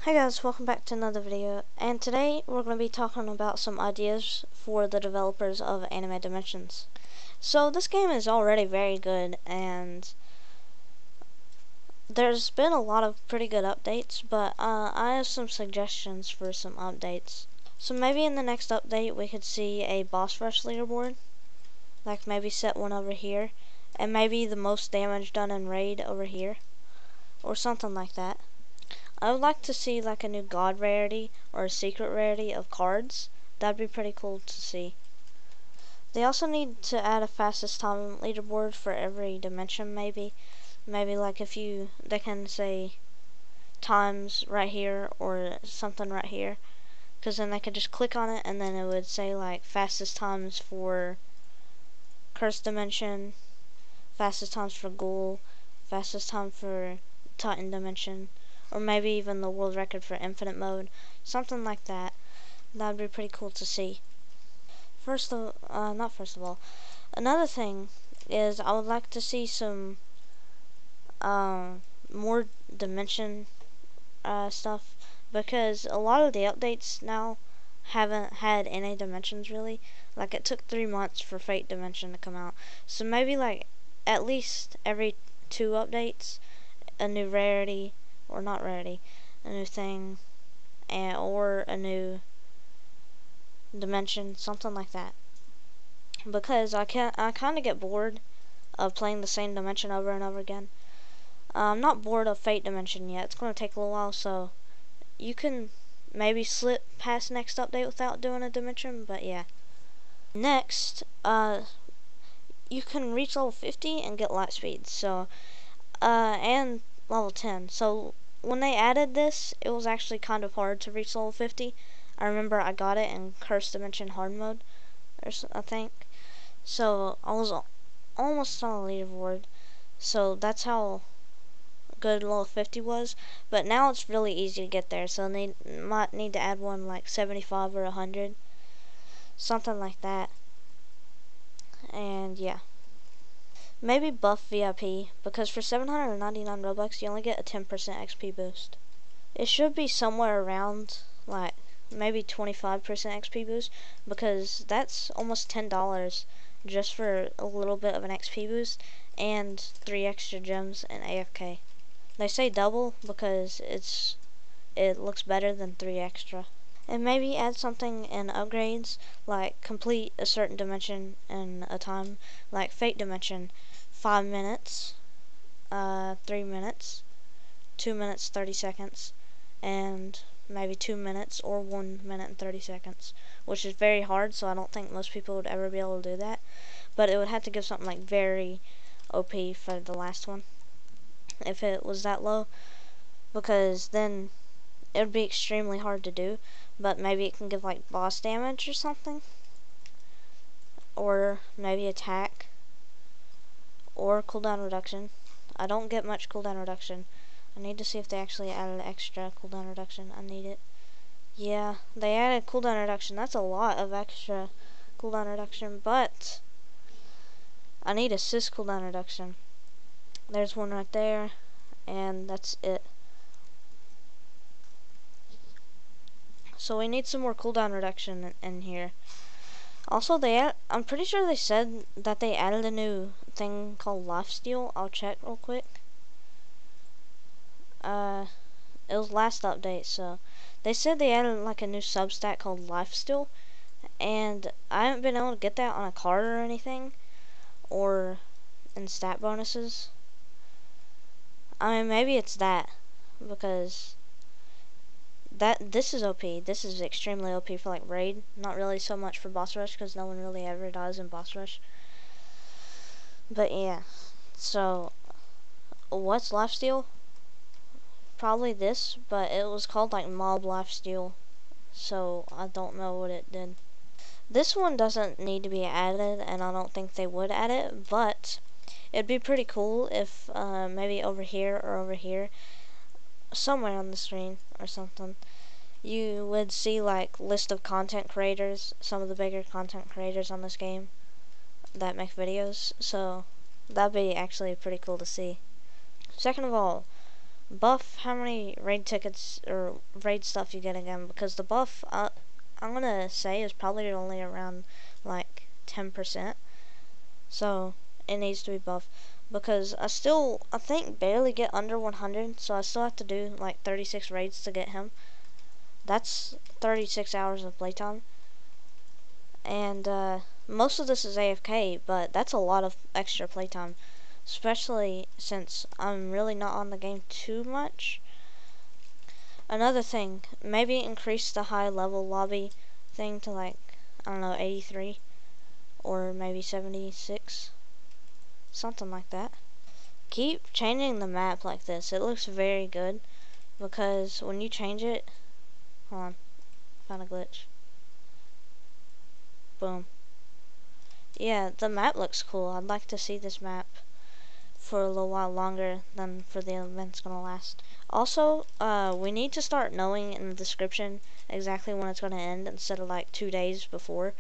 Hi guys, welcome back to another video, and today we're going to be talking about some ideas for the developers of Anime Dimensions. So this game is already very good, and there's been a lot of pretty good updates, but I have some suggestions for some updates. So maybe in the next update we could see a boss rush leaderboard, like maybe set one over here, and maybe the most damage done in raid over here, or something like that. I would like to see like a new god rarity or a secret rarity of cards. That'd be pretty cool to see. They also need to add a fastest time leaderboard for every dimension maybe. Maybe like if they can say times right here or something right here. Because then they could just click on it and then it would say like fastest times for Cursed Dimension, fastest times for Ghoul, fastest time for Titan Dimension. Or maybe even the world record for infinite mode, something like that. That'd be pretty cool to see. Not first of all, another thing is I would like to see some more dimension stuff, because a lot of the updates now haven't had any dimensions really. Like it took 3 months for Fate Dimension to come out, so maybe like at least every 2 updates, a new rarity. Or not rarity, a new thing, or a new dimension, something like that. Because I kind of get bored of playing the same dimension over and over again. I'm not bored of Fate Dimension yet. It's going to take a little while, so you can maybe slip past next update without doing a dimension, but yeah. Next, you can reach level 50 and get light speed, so, and level 10. So when they added this, it was actually kind of hard to reach level 50. I remember I got it in Cursed Dimension hard mode, I think. So I was almost on the leaderboard. So that's how good level 50 was. But now it's really easy to get there. So they might need to add one like 75 or 100. Something like that. And yeah. Maybe buff VIP, because for 799 Robux you only get a 10% XP boost. It should be somewhere around like maybe 25% XP boost, because that's almost $10 just for a little bit of an XP boost and 3 extra gems and AFK. They say double because it looks better than 3 extra. And maybe add something in upgrades, like complete a certain dimension in a time, like Fate Dimension, 5 minutes, 3 minutes, 2 minutes 30 seconds, and maybe 2 minutes or 1 minute and 30 seconds, which is very hard, so I don't think most people would ever be able to do that. But it would have to give something like very OP for the last one, if it was that low, because then it would be extremely hard to do. But maybe it can give like boss damage or something, or maybe attack, or cooldown reduction. I don't get much cooldown reduction. I need to see if they actually added extra cooldown reduction. I need it. Yeah, they added cooldown reduction. That's a lot of extra cooldown reduction, but I need assist cooldown reduction. There's one right there, and that's it. So we need some more cooldown reduction in here. Also, I'm pretty sure they said that they added a new thing called lifesteal. I'll check real quick. It was last update, so they said they added like a new substat called lifesteal, and I haven't been able to get that on a card or anything, or in stat bonuses. I mean, maybe it's that, because this is OP. This is extremely OP for like raid. Not really so much for boss rush, because no one really ever dies in boss rush. But yeah, so what's lifesteal? Probably this, but it was called like mob lifesteal, so I don't know what it did. This one doesn't need to be added, and I don't think they would add it, but it'd be pretty cool if maybe over here or over here, somewhere on the screen or something, you would see like list of content creators, some of the bigger content creators on this game that make videos. So that'd be actually pretty cool to see. Second of all, buff how many raid tickets or raid stuff you get again, because the buff I'm gonna say is probably only around like 10%. So it needs to be buffed because I think barely get under 100, so I still have to do like 36 raids to get him. That's 36 hours of playtime, and most of this is AFK, but that's a lot of extra playtime, especially since I'm really not on the game too much. Another thing, maybe increase the high level lobby thing to like, I don't know, 83 or maybe 76, something like that. Keep changing the map like this. It looks very good because when you change it, hold on, found a glitch. Boom. Yeah, the map looks cool. I'd like to see this map for a little while longer than for the event's gonna last. Also, we need to start knowing in the description exactly when it's gonna end instead of like 2 days before,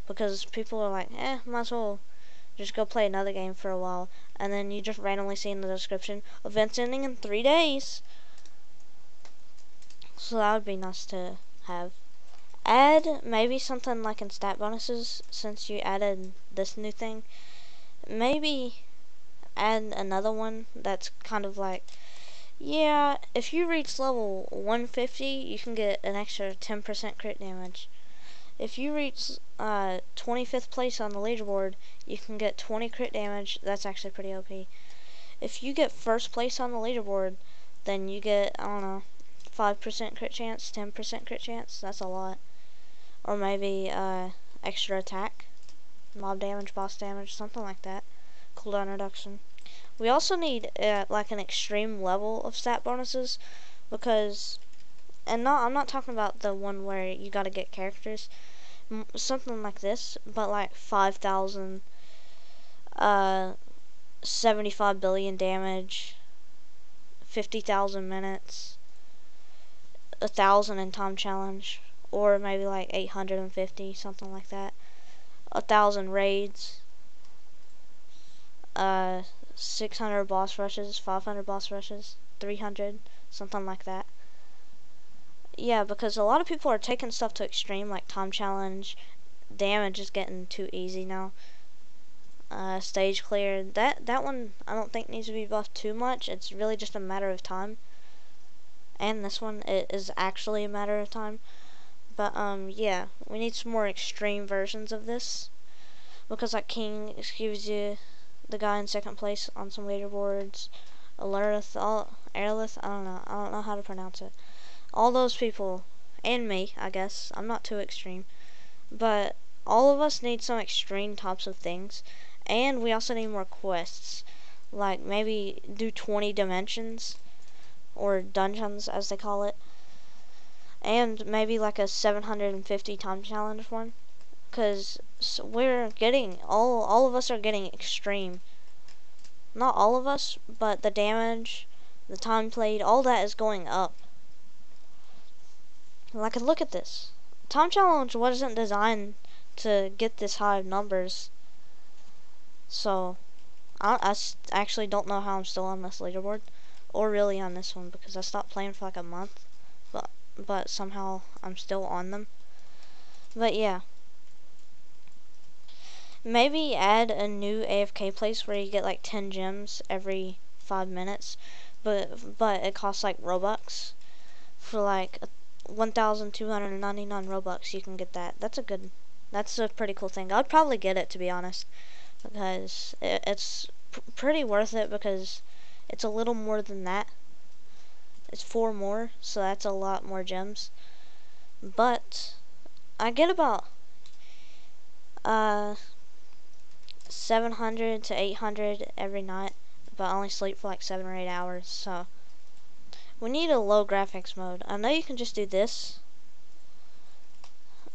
because people are like, might as well just go play another game for a while, and then you just randomly see in the description, event's ending in 3 days. So that would be nice to have. Add maybe something like in stat bonuses, since you added this new thing. Maybe add another one that's kind of like, yeah, if you reach level 150, you can get an extra 10% crit damage. If you reach 25th place on the leaderboard, you can get 20 crit damage. That's actually pretty OP. If you get first place on the leaderboard, then you get, I don't know, 5% crit chance, 10% crit chance. That's a lot. Or maybe extra attack, mob damage, boss damage, something like that. Cooldown reduction. We also need like an extreme level of stat bonuses, because, and I'm not talking about the one where you gotta get characters, something like this, but like 5,000, 75 billion damage, 50,000 minutes, 1,000 in time challenge, or maybe like 850, something like that. 1,000 raids, 600 boss rushes, 500 boss rushes, 300, something like that. Yeah, because a lot of people are taking stuff to extreme, like time challenge. Damage is getting too easy now. Stage clear. That one I don't think needs to be buffed too much. It's really just a matter of time. And this one, it is actually a matter of time. But yeah, we need some more extreme versions of this, because like King gives you the guy in second place on some leaderboards, Alerith, Aerolith, I don't know how to pronounce it. All those people, and me, I guess. I'm not too extreme, but all of us need some extreme types of things, and we also need more quests. Like maybe do 20 dimensions, or dungeons as they call it, and maybe like a 750 time challenge one, because we're getting, all of us are getting extreme. Not all of us, but the damage, the time played, all that is going up. Like, look at this. Time challenge wasn't designed to get this high of numbers. So, I actually don't know how I'm still on this leaderboard, or really on this one, because I stopped playing for like a month. But somehow I'm still on them. But yeah. Maybe add a new AFK place where you get like 10 gems every 5 minutes, but it costs like Robux. For like 1,299 Robux you can get that. That's a pretty cool thing. I'd probably get it, to be honest, because it's pretty worth it, because it's a little more than that. It's 4 more, so that's a lot more gems. But I get about 700 to 800 every night, but I only sleep for like 7 or 8 hours, so we need a low graphics mode. I know you can just do this,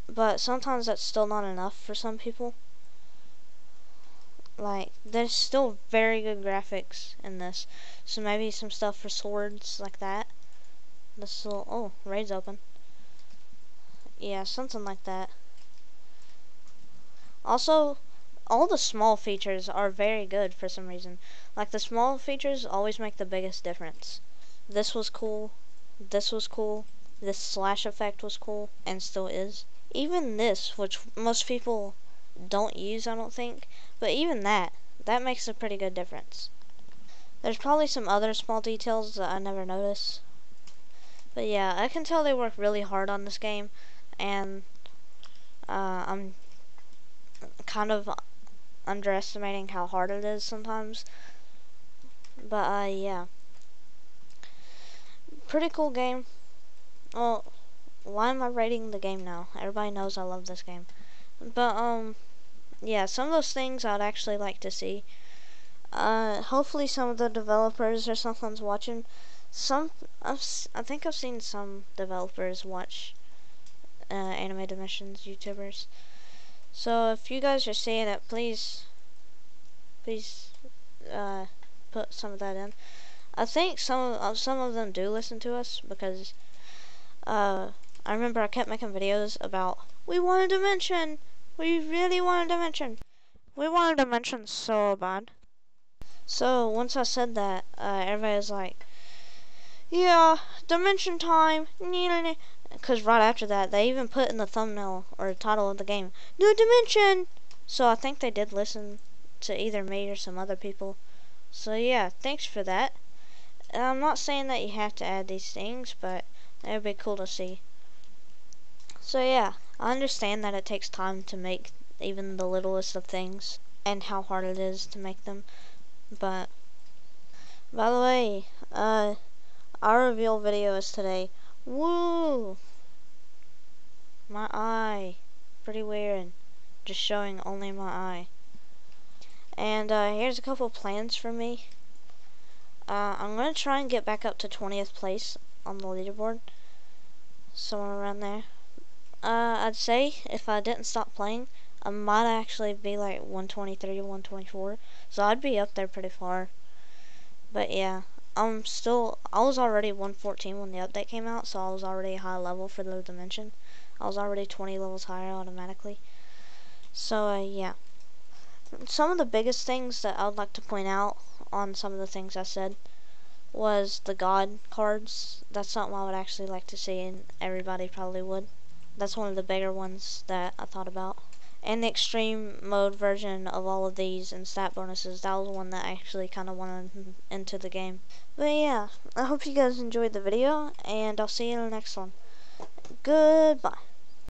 but sometimes that's still not enough for some people. Like, there's still very good graphics in this, so maybe some stuff for swords like that. This little, oh, raid's open. Yeah, something like that. Also, all the small features are very good for some reason. Like, the small features always make the biggest difference. this was cool, this was cool, this slash effect was cool, and still is. Even this, which most people don't use, I don't think, but even that makes a pretty good difference. There's probably some other small details that I never noticed. But yeah, I can tell they work really hard on this game, and I'm kind of underestimating how hard it is sometimes. But yeah, pretty cool game. Well, why am I rating the game now? Everybody knows I love this game. But yeah, some of those things I'd actually like to see. Hopefully some of the developers or something's watching. I think I've seen some developers watch Anime Dimensions YouTubers. So if you guys are seeing it, please put some of that in. I think some of them do listen to us because I remember I kept making videos about we want a dimension. We really want a dimension. We want a dimension so bad. So once I said that, everybody was like, yeah, dimension time. Because right after that, they even put in the thumbnail or the title of the game, new dimension. So I think they did listen to either me or some other people. So yeah, thanks for that. And I'm not saying that you have to add these things, but it would be cool to see. So yeah, I understand that it takes time to make even the littlest of things and how hard it is to make them. But by the way, our reveal video is today. Woo! My eye. Pretty weird. Just showing only my eye. And here's a couple plans for me. I'm going to try and get back up to 20th place on the leaderboard. Somewhere around there. I'd say if I didn't stop playing, I might actually be like 123 or 124. So I'd be up there pretty far. But yeah, I was already 114 when the update came out, so I was already high level for the dimension. I was already 20 levels higher automatically. So yeah. Some of the biggest things that I would like to point out on some of the things I said was the God cards. That's something I would actually like to see, and everybody probably would. That's one of the bigger ones that I thought about. And the extreme mode version of all of these and stat bonuses, that was one that I actually kind of wanted into the game. But yeah, I hope you guys enjoyed the video, and I'll see you in the next one. Goodbye.